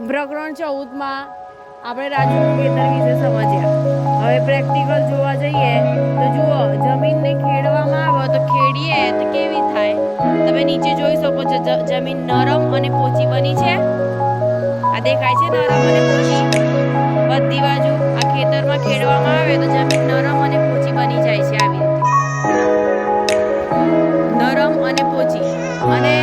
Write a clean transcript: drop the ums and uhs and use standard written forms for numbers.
પ્રકરણ 14માં આપણે રાજુનું ખેતર વિશે સમજ્યા। હવે પ્રેક્ટિકલ જોવા જઈએ તો જુઓ, જમીનને ખેડવામાં આવે તો ખેડીએ તો કેવી થાય? તમે નીચે જોઈ શકો છો, જમીન નરમ અને પોચી બની છે। આ દેખાય છે નરમ અને પોચી બધી બાજુ। આ ખેતરમાં ખેડવામાં આવે તો જમીન નરમ અને પોચી બની જાય છે, આવી રીતે નરમ અને પોચી। અને